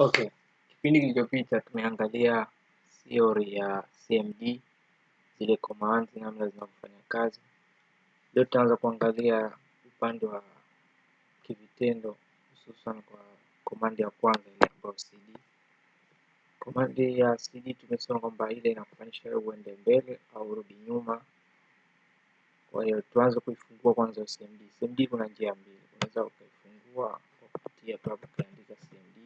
Okay, kipindi kilichopita tumeangalia theory ya CMD, zile commands namna zinavyofanya kazi. Leo tutaanza kuangalia upande wa kivitendo, hususan kwa command ya kwanza ile ambayo CD. Command ya CD tumesema kwamba ile inakufanyisha wewe uende mbele au urudi nyuma. Kwa hiyo tuanze kuifungua kwanza CMD. CMD kuna njia mbili. Unaweza ukaifungua kwa kupitia hapo ukaandika CMD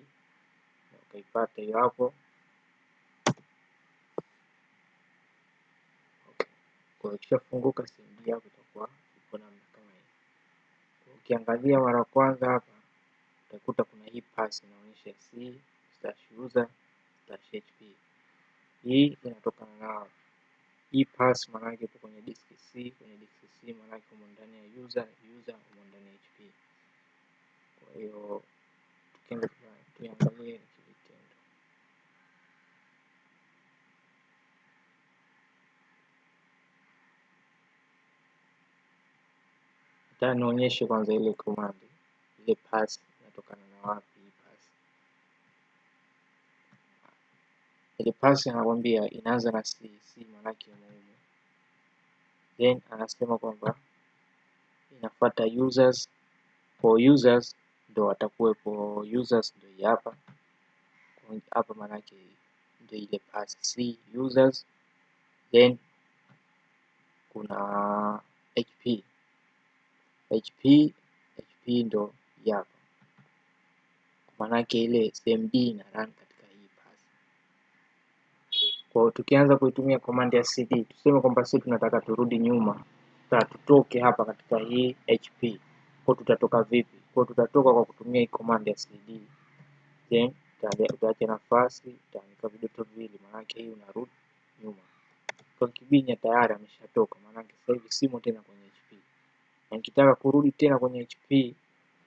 na ukaipata hiyo hapo. Kwa hiyo ikishafunguka CMD yako itakuwa iko namna kama hii. Ukiangalia mara kwanza hapa utakuta kuna hii pass inaonyesha C/user/HP. Hii inatokana na hii pass, maana yake ipo kwenye disk C, kwenye disk C maana yake humo ndani ya user humo ndani ya HP. Kwa hiyo tukianza tuangalie kivitendo. Nionyeshe kwanza ile command, ile pass inatokana na wapi hii pass. Ile pass anakuambia inaanza na C maana yake muhimu. Then anasema kwamba inafuata users. For users ndo atakuwepo users, ndo hapa. Hapa maana yake ndio ile pass C users, then kuna HP ndo hapa, maana yake ile CMD ina run katika hii pass. Kwa tukianza kuitumia command ya CD, tuseme kwamba sisi tunataka turudi nyuma, tutoke hapa katika hii HP. Kwa tutatoka vipi? Kwa tutatoka kwa kutumia hii command ya CD, then utaacha nafasi, utaandika vidoto viwili, maana yake hii unarudi nyuma. Kwa kibinya tayari ameshatoka, maana yake sasa hivi simo tena kwenye HP. Na nikitaka kurudi tena kwenye HP,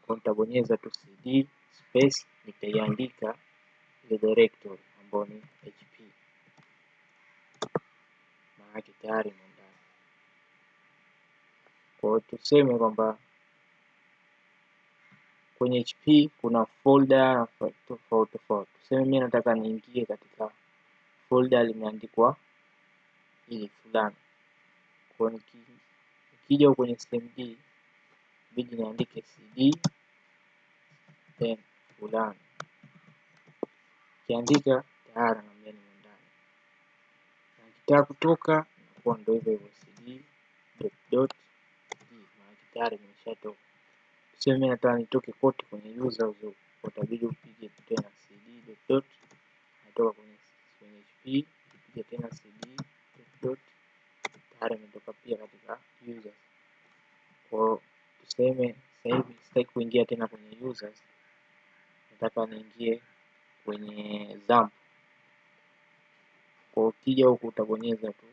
kwa nitabonyeza tu CD space, nitaiandika ile directory ambayo ni HP. Maana yake tayari ndani. Kwa tuseme kwamba kwenye HP kuna folder tofauti. Tuseme mimi nataka niingie katika folder limeandikwa ili fulani. Kwa nikija kwenye CMD bidi niandike CD then fulani. Kiandika tayari naambia ni ndani. Na nikitaka kutoka inakuwa ndio hivyo CD dot maana tayari nimeshatoka. Tuseme mimi nataka nitoke kote kwenye user, utabidi upige tena CD dot natoka kwenye HP, upige tena CD dot tayari nimetoka pia katika users. Kwa tuseme sasa hivi sitaki kuingia tena kwenye users, nataka niingie kwenye XAMPP. Kwa ukija huku utabonyeza tu,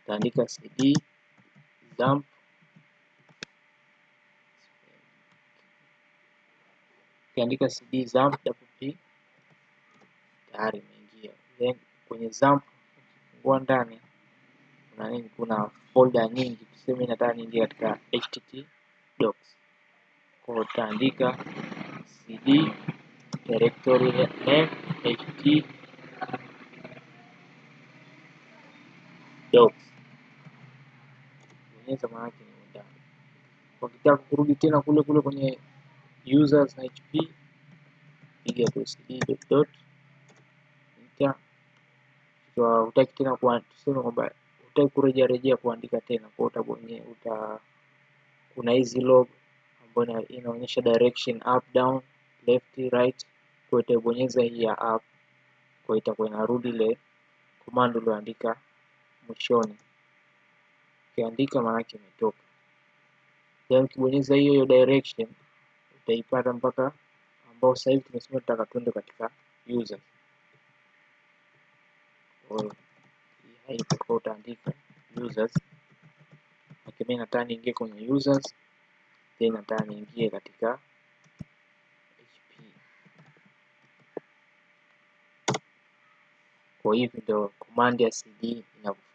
utaandika CD XAMPP, ukiandika CD XAMPP p tayari imeingia. Then kwenye XAMPP ukifungua ndani kuna nini? Kuna folder nyingi. Tuseme nataka niingie katika HTT docs. Kwa utaandika CD directory name HTT docs, bonyeza, maana yake ni ndani. Kwa kitaka kurudi tena kule kwenye users na HP, piga tu CD dot enter. Kwa utaki tena tuseme kwamba utaki kurejea kuandika tena, kwa utabonyeza kuna hizi log ambayo inaonyesha direction up down left right. Kwa utabonyeza hii ya up, kwa itakuwa inarudi ile command uliyoandika mwishoni. Ukiandika maana yake imetoka. Then ukibonyeza hiyo direction utaipata mpaka ambao sasa hivi tumesema tutaka twende katika user. Kwa hiyo haipo, utaandika users. Mimi nataka niingie kwenye users, then nataka niingie katika HP. Kwa hivyo ndio command ya CD inafanya.